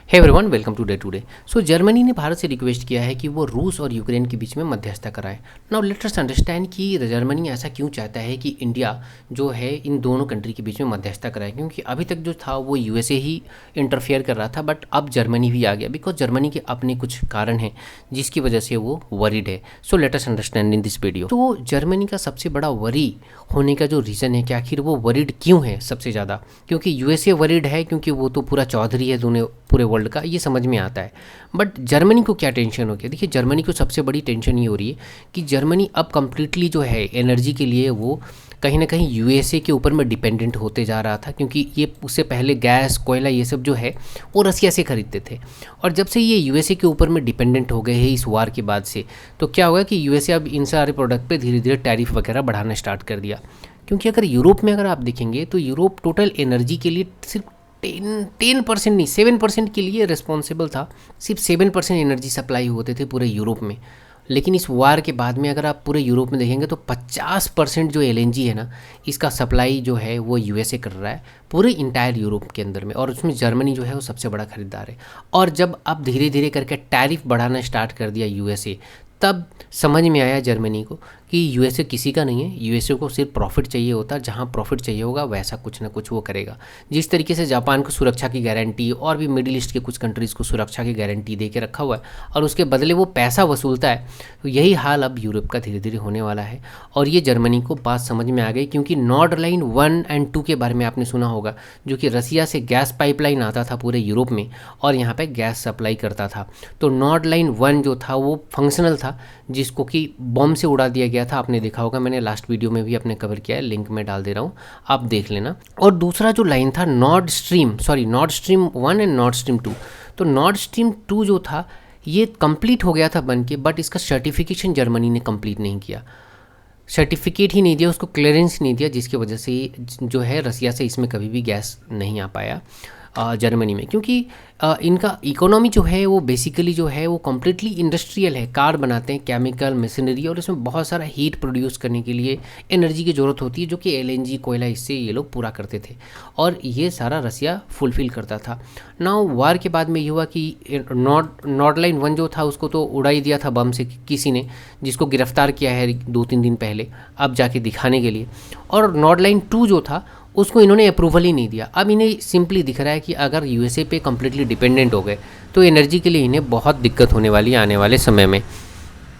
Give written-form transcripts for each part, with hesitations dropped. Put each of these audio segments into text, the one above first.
हे everyone, welcome today. So Germany ने भारत से request किया है कि वो रूस और यूक्रेन के बीच में मध्यस्थता कराए। नाउ लेट अस अंडरस्टैंड कि जर्मनी ऐसा क्यों चाहता है कि इंडिया जो है इन दोनों कंट्री के बीच में मध्यस्थता कराए, क्योंकि अभी तक जो था वो यूएसए ही इंटरफेयर कर रहा था, बट अब जर्मनी भी आ गया बिकॉज जर्मनी के अपने कुछ कारण हैं जिसकी वजह से वो वरीड है। So let us understand in this video. तो जर्मनी का सबसे बड़ा वरी होने का जो रीज़न है कि आखिर वो वरीड क्यों है सबसे ज़्यादा, क्योंकि यूएसए वरीड है क्योंकि वो तो पूरा चौधरी है दोनों पूरे वर्ल्ड का, ये समझ में आता है। बट जर्मनी को क्या टेंशन हो गया? देखिए, जर्मनी को सबसे बड़ी टेंशन ये हो रही है कि जर्मनी अब कम्प्लीटली जो है एनर्जी के लिए वो कहीं ना कहीं यूएसए के ऊपर में डिपेंडेंट होते जा रहा था, क्योंकि ये उससे पहले गैस कोयला ये सब जो है वो रसिया से खरीदते थे। और जब से ये यूएसए के ऊपर में डिपेंडेंट हो गए हैं इस वार के बाद से, तो क्या हुआ कि यूएसए अब इन सारे प्रोडक्ट पे धीरे धीरे टैरिफ वगैरह बढ़ाना स्टार्ट कर दिया। क्योंकि अगर यूरोप में अगर आप देखेंगे तो यूरोप टोटल एनर्जी के लिए सिर्फ 10% नहीं 7% के लिए रिस्पॉन्सिबल था। सिर्फ 7% एनर्जी सप्लाई होते थे पूरे यूरोप में। लेकिन इस वार के बाद में अगर आप पूरे यूरोप में देखेंगे तो 50% जो एलएनजी है ना, इसका सप्लाई जो है वो यूएसए कर रहा है पूरे इंटायर यूरोप के अंदर में, और उसमें जर्मनी जो है वो सबसे बड़ा खरीदार है। और जब अब धीरे धीरे करके टैरिफ बढ़ाना स्टार्ट कर दिया यूएसए, तब समझ में आया जर्मनी को कि यूएसए किसी का नहीं है। यूएसए को सिर्फ प्रॉफिट चाहिए होता, जहाँ प्रॉफिट चाहिए होगा वैसा कुछ ना कुछ वो करेगा। जिस तरीके से जापान को सुरक्षा की गारंटी और भी मिडिल ईस्ट के कुछ कंट्रीज़ को सुरक्षा की गारंटी दे के रखा हुआ है और उसके बदले वो पैसा वसूलता है, तो यही हाल अब यूरोप का धीरे धीरे होने वाला है। और ये जर्मनी को बात समझ में आ गई, क्योंकि नॉर्ड लाइन 1 एंड 2 के बारे में आपने सुना होगा, जो कि रसिया से गैस पाइपलाइन आता था पूरे यूरोप में और यहाँ पर गैस सप्लाई करता था। तो नॉर्ड लाइन 1 जो था वो फंक्शनल था, जिसको कि बॉम्ब से उड़ा दिया गया था। आपने देखा होगा, मैंने लास्ट वीडियो में भी अपने कवर किया है, लिंक में डाल दे रहा हूँ, आप देख लेना। और दूसरा जो लाइन था Nord stream 1 and Nord stream 2, तो नॉर्ड स्ट्रीम 2 जो था ये कंप्लीट हो गया था बन के, बट इसका सर्टिफिकेशन जर्मनी ने कंप्लीट नहीं किया, सर्टिफिकेट ही नहीं दिया, उसको क्लियरेंस नहीं दिया, जिसकी वजह से जो है रसिया से इसमें कभी भी गैस नहीं आ पाया जर्मनी में। क्योंकि इनका इकोनॉमी जो है वो बेसिकली जो है वो कम्प्लीटली इंडस्ट्रियल है, कार बनाते हैं, केमिकल मशीनरी, और इसमें बहुत सारा हीट प्रोड्यूस करने के लिए एनर्जी की ज़रूरत होती है, जो कि एलएनजी कोयला इससे ये लोग पूरा करते थे और ये सारा रसिया फुलफ़िल करता था। नाउ वार के बाद में ये हुआ कि नॉर्ड लाइन 1 जो था उसको तो उड़ा ही दिया था बम से किसी ने, जिसको गिरफ्तार किया है 2-3 दिन पहले अब जाके दिखाने के लिए। और नॉर्ड लाइन 2 जो था उसको इन्होंने अप्रूवल ही नहीं दिया। अब इन्हें सिंपली दिख रहा है कि अगर यूएसए पे कम्प्लीटली डिपेंडेंट हो गए तो एनर्जी के लिए इन्हें बहुत दिक्कत होने वाली है आने वाले समय में।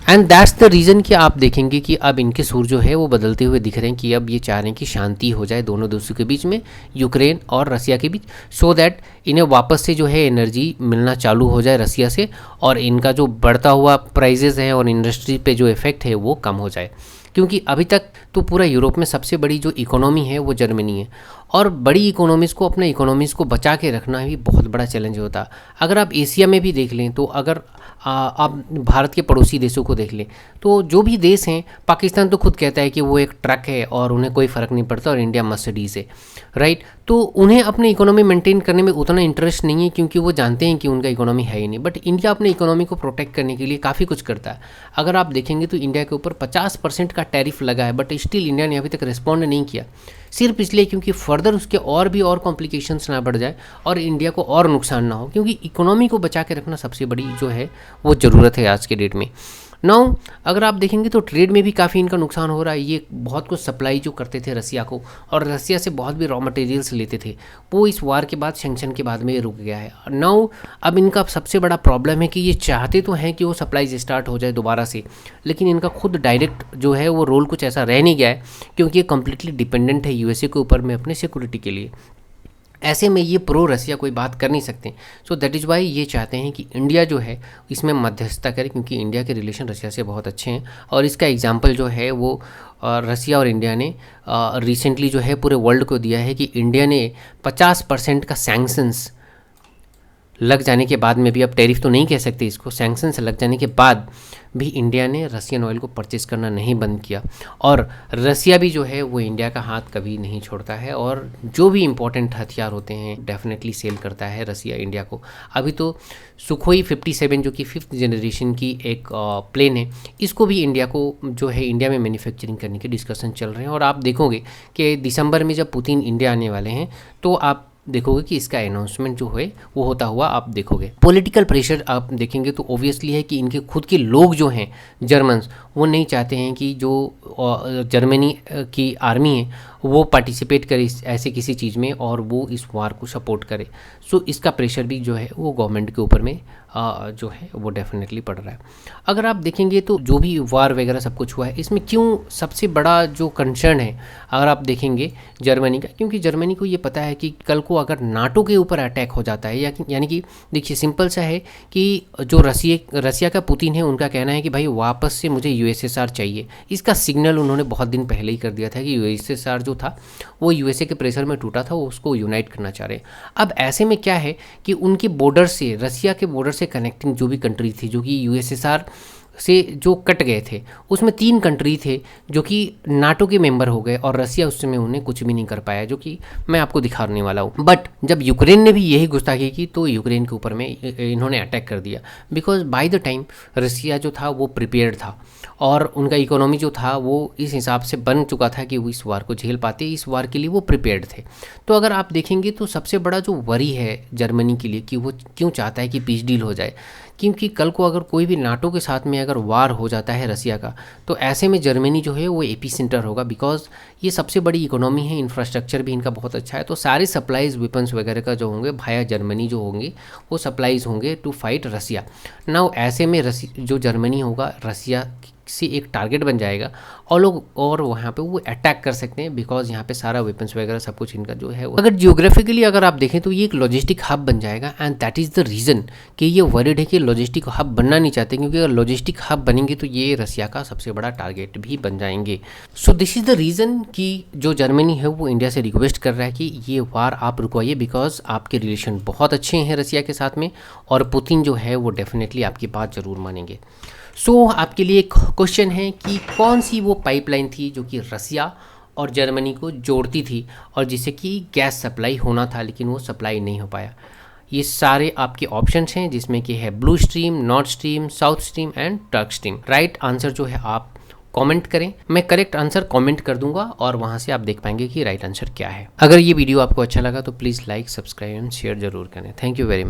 एंड दैट्स द रीज़न कि आप देखेंगे कि अब इनके सुर जो है वो बदलते हुए दिख रहे हैं कि अब ये चाह रहे हैं कि शांति हो जाए दोनों देशों के बीच में, यूक्रेन और रसिया के बीच, सो दैट इन्हें वापस से जो है एनर्जी मिलना चालू हो जाए रसिया से, और इनका जो बढ़ता हुआ प्राइजेज़ है और इंडस्ट्री पे जो इफ़ेक्ट है वो कम हो जाए। क्योंकि अभी तक तो पूरा यूरोप में सबसे बड़ी जो इकोनॉमी है वो जर्मनी है, और बड़ी इकोनॉमीज़ को अपने इकोनॉमीज़ को बचा के रखना भी बहुत बड़ा चैलेंज होता है। अगर आप एशिया में भी देख लें, तो अगर आप भारत के पड़ोसी देशों को देख लें, तो जो भी देश हैं, पाकिस्तान तो खुद कहता है कि वो एक ट्रक है और उन्हें कोई फ़र्क नहीं पड़ता, और इंडिया मर्सिडीज़ है, राइट। तो उन्हें अपनी इकोनॉमी मेंटेन करने में उतना इंटरेस्ट नहीं है, क्योंकि वो जानते हैं कि उनका इकोनॉमी है ही नहीं। बट इंडिया अपने इकोनॉमी को प्रोटेक्ट करने के लिए काफ़ी कुछ करता है। अगर आप देखेंगे तो इंडिया के ऊपर 50% का टैरिफ लगा है, बट स्टिल इंडिया ने अभी तक रिस्पॉन्ड नहीं किया, सिर्फ इसलिए क्योंकि फर्दर उसके और भी और कॉम्प्लिकेशंस ना बढ़ जाए और इंडिया को और नुकसान ना हो, क्योंकि इकोनॉमी को बचा के रखना सबसे बड़ी जो है वो ज़रूरत है आज के डेट में। नाउ अगर आप देखेंगे तो ट्रेड में भी काफ़ी इनका नुकसान हो रहा है। ये बहुत कुछ सप्लाई जो करते थे रसिया को, और रसिया से बहुत भी रॉ मटेरियल्स लेते थे, वो इस वार के बाद, सैंक्शन के बाद में ये रुक गया है। नाउ अब इनका सबसे बड़ा प्रॉब्लम है कि ये चाहते तो हैं कि वो सप्लाईज स्टार्ट हो जाए दोबारा से, लेकिन इनका खुद डायरेक्ट जो है वो रोल कुछ ऐसा रह नहीं गया है, क्योंकि ये कम्प्लीटली डिपेंडेंट है यूएसए के ऊपर में अपने सिक्योरिटी के लिए। ऐसे में ये प्रो रसिया कोई बात कर नहीं सकते। सो दैट इज़ वाई ये चाहते हैं कि इंडिया जो है इसमें मध्यस्थता करे, क्योंकि इंडिया के रिलेशन रसिया से बहुत अच्छे हैं। और इसका एग्जांपल जो है वो रसिया और इंडिया ने रिसेंटली जो है पूरे वर्ल्ड को दिया है कि इंडिया ने 50% का सैंक्शंस लग जाने के बाद में भी, अब टैरिफ तो नहीं कह सकते इसको, सैंक्शंस लग जाने के बाद भी इंडिया ने रसियन ऑयल को परचेस करना नहीं बंद किया। और रसिया भी जो है वो इंडिया का हाथ कभी नहीं छोड़ता है, और जो भी इम्पोर्टेंट हथियार होते हैं डेफिनेटली सेल करता है रसिया इंडिया को। अभी तो सुखोई 57 जो कि 5th जनरेशन की एक प्लेन है, इसको भी इंडिया को जो है इंडिया में मैन्युफैक्चरिंग करने के डिस्कशन चल रहे हैं। और आप देखोगे कि दिसंबर में जब पुतिन इंडिया आने वाले हैं, तो आप देखोगे कि इसका अनाउंसमेंट जो है वो होता हुआ आप देखोगे। पॉलिटिकल प्रेशर आप देखेंगे तो ऑब्वियसली है कि इनके खुद के लोग जो हैं जर्मन्स, वो नहीं चाहते हैं कि जो जर्मनी की आर्मी है वो पार्टिसिपेट करे ऐसे किसी चीज़ में और वो इस वार को सपोर्ट करे। सो इसका प्रेशर भी जो है वो गवर्नमेंट के ऊपर में जो है वो डेफिनेटली पड़ रहा है। अगर आप देखेंगे तो जो भी वार वगैरह सब कुछ हुआ है, इसमें क्यों सबसे बड़ा जो कंसर्न है अगर आप देखेंगे जर्मनी का, क्योंकि जर्मनी को ये पता है कि कल को अगर नाटो के ऊपर अटैक हो जाता है, यानी कि देखिए सिंपल सा है कि जो रसिया का पुतिन है, उनका कहना है कि भाई वापस से मुझे यूएसएसआर चाहिए। इसका सिग्नल उन्होंने बहुत दिन पहले ही कर दिया था कि यूएसएसआर जो था वो यूएसए के प्रेशर में टूटा था, वो उसको यूनाइट करना चाह रहे हैं। अब ऐसे में क्या है कि उनके बॉर्डर से, रसिया के बॉर्डर से कनेक्टिंग जो भी कंट्री थी जो कि यूएसएसआर से जो कट गए थे, उसमें 3 कंट्री थे जो कि नाटो के मेंबर हो गए और रसिया उस समय उन्हें कुछ भी नहीं कर पाया, जो कि मैं आपको दिखाने वाला हूँ। बट जब यूक्रेन ने भी यही गुस्ताखी की तो यूक्रेन के ऊपर में इन्होंने अटैक कर दिया, बिकॉज बाय द टाइम रसिया जो था वो प्रिपेयर्ड था और उनका इकोनॉमी जो था वो इस हिसाब से बन चुका था कि वो इस वार को झेल पाते, इस वार के लिए वो प्रिपेयर्ड थे। तो अगर आप देखेंगे तो सबसे बड़ा जो वरी है जर्मनी के लिए कि वो क्यों चाहता है कि पीस डील हो जाए, क्योंकि कल को अगर कोई भी नाटो के साथ में अगर वार हो जाता है रसिया का, तो ऐसे में जर्मनी जो है वो एपी सेंटर होगा, बिकॉज ये सबसे बड़ी इकोनॉमी है, इंफ्रास्ट्रक्चर भी इनका बहुत अच्छा है। तो सारे सप्लाईज वेपन्स वगैरह का जो होंगे भाया जर्मनी जो होंगे वो सप्लाईज होंगे टू फाइट रसिया। नाउ ऐसे में जो जर्मनी होगा रसिया से एक टारगेट बन जाएगा और लोग और वहाँ पे वो अटैक कर सकते हैं, बिकॉज यहाँ पे सारा वेपन्स वगैरह सब कुछ इनका जो है। अगर जियोग्राफिकली अगर आप देखें तो ये एक लॉजिस्टिक हब बन जाएगा and that is the reason कि ये वरीड है कि लॉजिस्टिक हब बनना नहीं चाहते, क्योंकि अगर लॉजिस्टिक हब बनेंगे तो ये रसिया का सबसे बड़ा टारगेट भी बन जाएंगे। So this is the reason कि जो जर्मनी है वो इंडिया से रिक्वेस्ट कर रहा है कि ये वार आप रुकवाइए, बिकॉज आपके रिलेशन बहुत अच्छे हैं रसिया के साथ में और पुतिन जो है वो डेफिनेटली आपकी बात ज़रूर मानेंगे। सो आपके लिए एक क्वेश्चन है कि कौन सी वो पाइपलाइन थी जो कि रसिया और जर्मनी को जोड़ती थी और जिससे कि गैस सप्लाई होना था लेकिन वो सप्लाई नहीं हो पाया। ये सारे आपके ऑप्शंस हैं जिसमें कि है blue stream, north stream, south stream and Turk stream. Right answer जो है आप कमेंट करें, मैं करेक्ट आंसर कमेंट कर दूंगा और वहां से आप देख पाएंगे कि राइट आंसर क्या है। अगर ये वीडियो आपको अच्छा लगा तो please like, subscribe and share जरूर करें। Thank you very much.